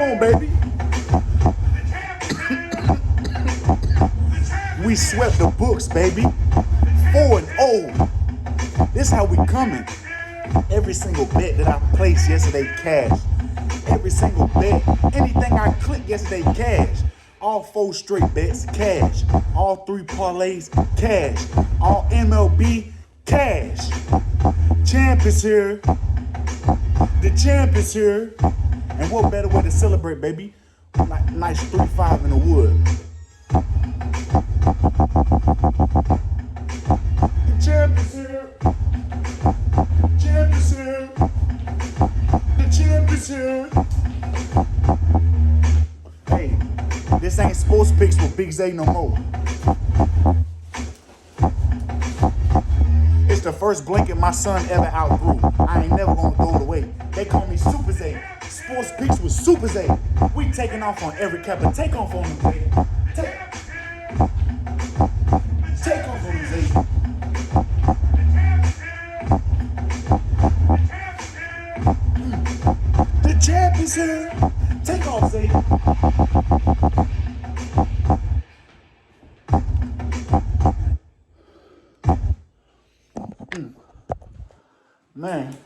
on, baby. We swept the books, baby. 4-0. This how we coming. Every single bet that I placed yesterday, cash. Every single bet. Anything I clicked yesterday, cash. All 4 straight bets, cash. All 3 parlays, cash. All MLB, cash. Champ is here. The champ is here. And what better way to celebrate, baby? Nice 3-5 in the wood. The champ is here. Champ is here. The champ is here. Hey, this ain't sports picks with Big Zay no more. It's the first blanket my son ever outgrew. I ain't never gonna throw it away. They call me Super Zay. Sports picks with Super Zay. We taking off on every capper. Take off on them, Zay. Take off on them, Zay. The champ is here. Take off, Zay. Man,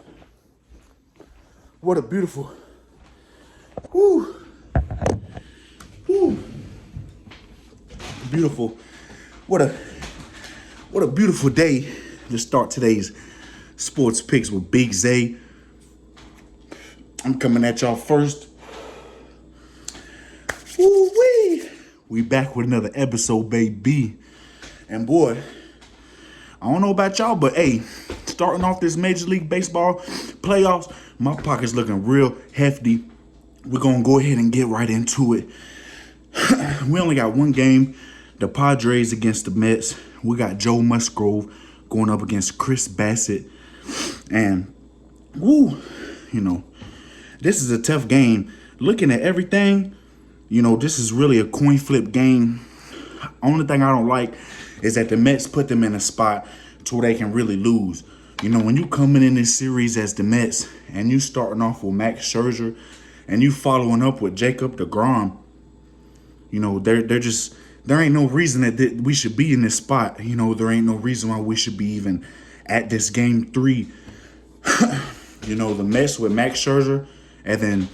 what a beautiful, beautiful, what a beautiful day to start today's sports picks with Big Zay. I'm coming at y'all first. Woo-wee. We back with another episode, baby. And boy, I don't know about y'all, but hey, starting off this Major League Baseball playoffs, my pocket's looking real hefty. We're going to go ahead and get right into it. We only got one game, the Padres against the Mets. We got Joe Musgrove going up against Chris Bassett. And, this is a tough game. Looking at everything, this is really a coin flip game. Only thing I don't like is that the Mets put them in a spot to where they can really lose. When you coming in this series as the Mets and you starting off with Max Scherzer and you following up with Jacob deGrom, there ain't no reason that we should be in this spot. There ain't no reason why we should be even at this game 3. The Mets with Max Scherzer and then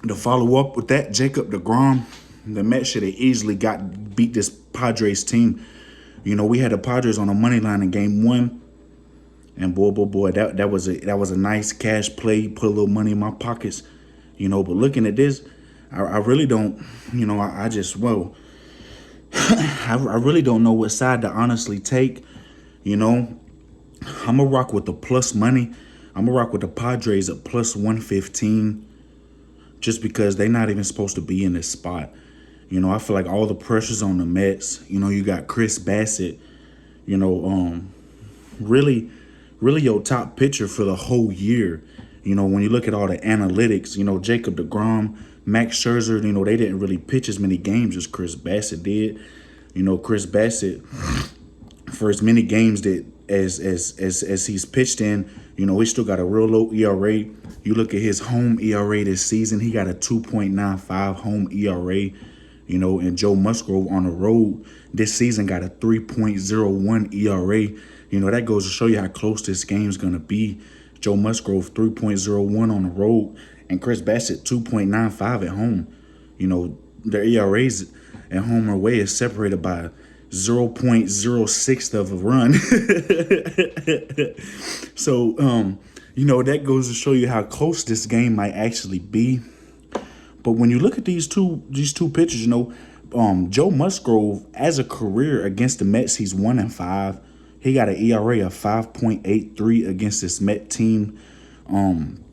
to follow up with that, Jacob deGrom, the Mets should have easily beat this Padres team. We had the Padres on a money line in game 1. And boy, that was a nice cash play. Put a little money in my pockets, But looking at this, I really don't, I really don't know what side to honestly take. I'm gonna rock with the plus money. I'm gonna rock with the Padres at plus 115, just because they're not even supposed to be in this spot. I feel like all the pressure's on the Mets. You got Chris Bassett. Really your top pitcher for the whole year. When you look at all the analytics, Jacob deGrom, Max Scherzer, they didn't really pitch as many games as Chris Bassett did. Chris Bassett, for as many games that as he's pitched in, he still got a real low ERA. You look at his home ERA this season, he got a 2.95 home ERA. And Joe Musgrove on the road this season got a 3.01 ERA. That goes to show you how close this game's going to be. Joe Musgrove 3.01 on the road and Chris Bassett 2.95 at home. Their ERAs at home or away is separated by 0.06 of a run. So, that goes to show you how close this game might actually be. But when you look at these two pitchers, Joe Musgrove as a career against the Mets, he's 1-5. He got an ERA of 5.83 against this Met team, in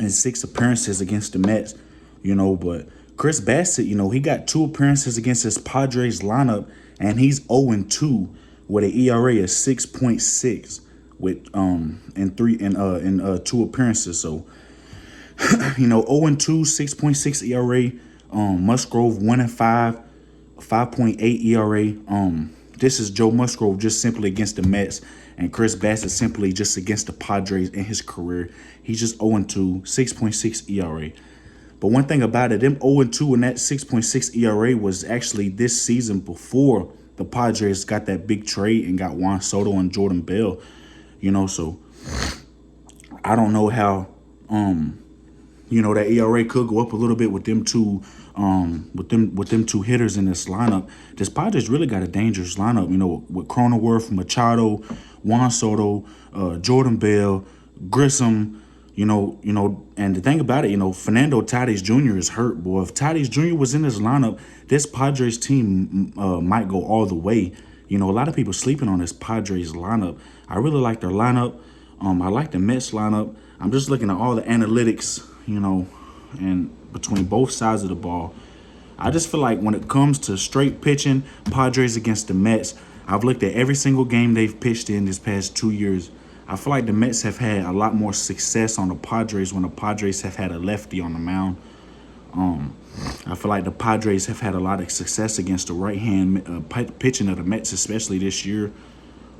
6 appearances against the Mets. But Chris Bassett, he got 2 appearances against his Padres lineup, and he's 0-2 with an ERA of 6.6 with in 2 appearances. So 0-2, 6.6 ERA. Musgrove 1-5, 5.8 ERA. This is Joe Musgrove just simply against the Mets, and Chris Bassett simply just against the Padres in his career. He's just 0-2, 6.6 ERA. But one thing about it, them 0-2 and that 6.6 ERA was actually this season before the Padres got that big trade and got Juan Soto and Jordan Bell. So I don't know how that ERA could go up a little bit with them two with them two hitters in this lineup. This Padres really got a dangerous lineup, with Cronenworth, Machado, Juan Soto, Jordan Bell, Grissom, and the thing about it, Fernando Tatis Jr. is hurt, boy. If Tatis Jr. was in this lineup, this Padres team might go all the way. A lot of people sleeping on this Padres lineup. I really like their lineup. I like the Mets lineup. I'm just looking at all the analytics, and between both sides of the ball. I just feel like when it comes to straight pitching, Padres against the Mets, I've looked at every single game they've pitched in this past 2 years. I feel like the Mets have had a lot more success on the Padres when the Padres have had a lefty on the mound. I feel like the Padres have had a lot of success against the right-hand pitching of the Mets, especially this year.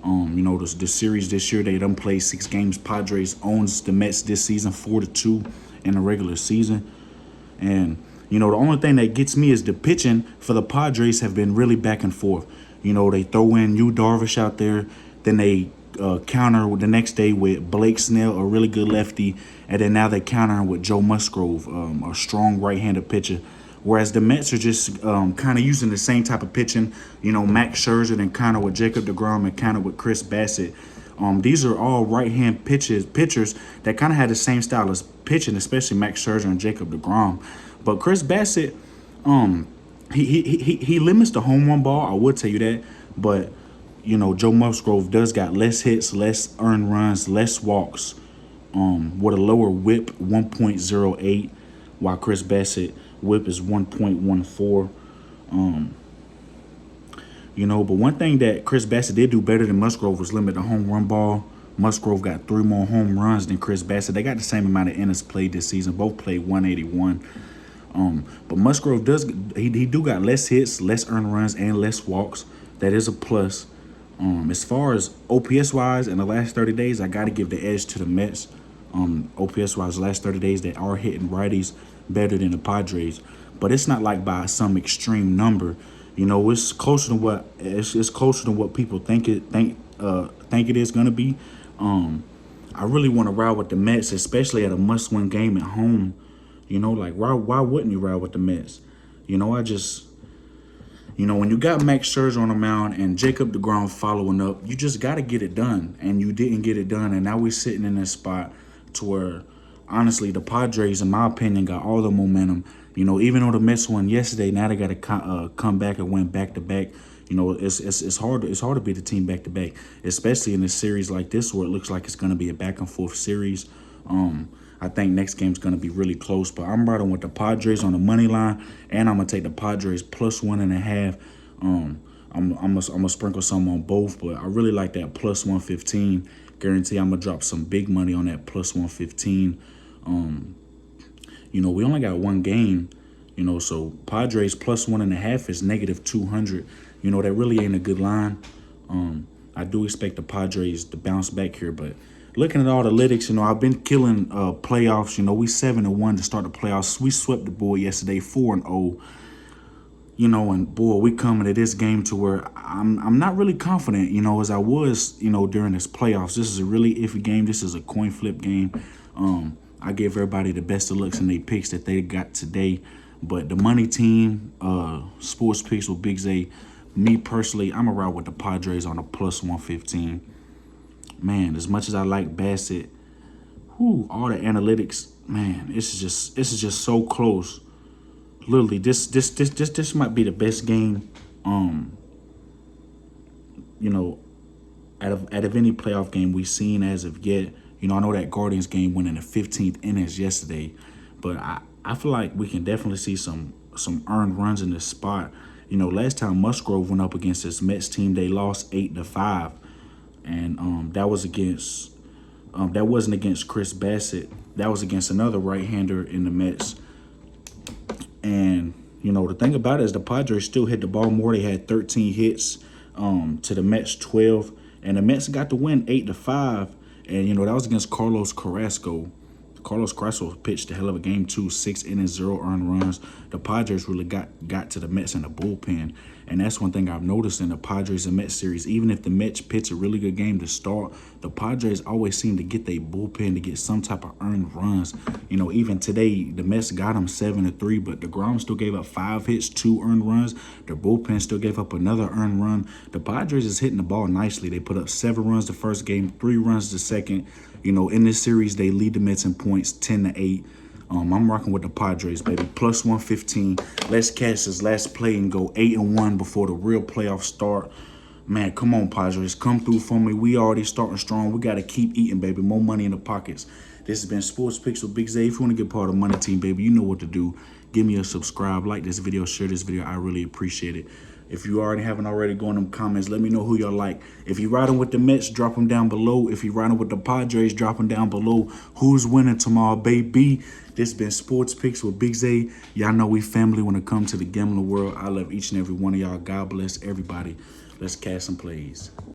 The series this year, they done played 6 games. Padres owns the Mets this season 4-2 in the regular season. And, the only thing that gets me is the pitching for the Padres have been really back and forth. They throw in Yu Darvish out there, then they counter the next day with Blake Snell, a really good lefty, and then now they counter with Joe Musgrove, a strong right-handed pitcher. Whereas the Mets are just kind of using the same type of pitching, Max Scherzer and kind of with Jacob deGrom and kind of with Chris Bassett. These are all right-hand pitchers that kind of had the same style as pitching, especially Max Scherzer and Jacob deGrom. But Chris Bassett, he limits the home run ball. I would tell you that, but Joe Musgrove does got less hits, less earned runs, less walks, with a lower WHIP, 1.08, while Chris Bassett WHIP is 1.14. But one thing that Chris Bassett did do better than Musgrove was limit the home run ball. Musgrove got 3 more home runs than Chris Bassett. They got the same amount of innings played this season. Both played 181. But Musgrove he do got less hits, less earned runs, and less walks. That is a plus. As far as OPS wise, in the last 30 days, I got to give the edge to the Mets. OPS wise, the last 30 days, they are hitting righties better than the Padres, but it's not like by some extreme number. It's closer than what it's closer than what people think it is gonna be. I really want to ride with the Mets, especially at a must-win game at home. Why wouldn't you ride with the Mets? I just. When you got Max Scherzer on the mound and Jacob deGrom following up, you just got to get it done. And you didn't get it done. And now we're sitting in this spot to where, honestly, the Padres, in my opinion, got all the momentum. Even though the Mets won yesterday, now they got to come back and win back-to-back. It's hard to beat the team back-to-back, especially in a series like this where it looks like it's going to be a back-and-forth series. I think next game's going to be really close, but I'm riding with the Padres on the money line, and I'm going to take the Padres plus 1.5. I'm gonna sprinkle some on both, but I really like that plus 115. Guarantee I'm going to drop some big money on that plus 115. We only got one game, so Padres plus 1.5 is negative 200. That really ain't a good line. I do expect the Padres to bounce back here, but looking at all the analytics, I've been killing playoffs. We 7-1 to start the playoffs. We swept the board yesterday, 4-0. And boy, we coming to this game to where I'm not really confident, as I was, during this playoffs. This is a really iffy game. This is a coin flip game. I give everybody the best of looks in their picks that they got today. But the money team, sports picks with Big Zay, me personally, I'm going to ride with the Padres on a plus 115. Man, as much as I like Bassett, all the analytics, man, this is just so close. Literally, this might be the best game, out of any playoff game we've seen as of yet. I know that Guardians game went in the 15th innings yesterday, but I feel like we can definitely see some earned runs in this spot. Last time Musgrove went up against this Mets team, they lost 8-5. And that was against that wasn't against Chris Bassett. That was against another right-hander in the Mets. And the thing about it is the Padres still hit the ball more. They had 13 hits to the Mets 12, and the Mets got the win 8-5. And that was against Carlos Carrasco. Carlos Carrasco pitched a hell of a game too. 6 innings, 0 earned runs. The Padres really got to the Mets in the bullpen. And that's one thing I've noticed in the Padres and Mets series. Even if the Mets pitch a really good game to start, the Padres always seem to get their bullpen to get some type of earned runs. You know, even today, the Mets got them 7-3, but the DeGrom still gave up 5 hits, 2 earned runs. The bullpen still gave up another earned run. The Padres is hitting the ball nicely. They put up 7 runs the first game, 3 runs the second. You know, in this series, they lead the Mets in points 10-8. I'm rocking with the Padres, baby. Plus 115. Let's catch this last play and go 8-1 before the real playoffs start. Man, come on, Padres. Come through for me. We already starting strong. We got to keep eating, baby. More money in the pockets. This has been Sports Picks with Big Zay. If you want to get part of the money team, baby, you know what to do. Give me a subscribe. Like this video. Share this video. I really appreciate it. If you already haven't already, go in them comments. Let me know who y'all like. If you're riding with the Mets, drop them down below. If you're riding with the Padres, drop them down below. Who's winning tomorrow, baby? This has been Sports Picks with Big Zay. Y'all know we family when it comes to the gambling world. I love each and every one of y'all. God bless everybody. Let's catch some plays.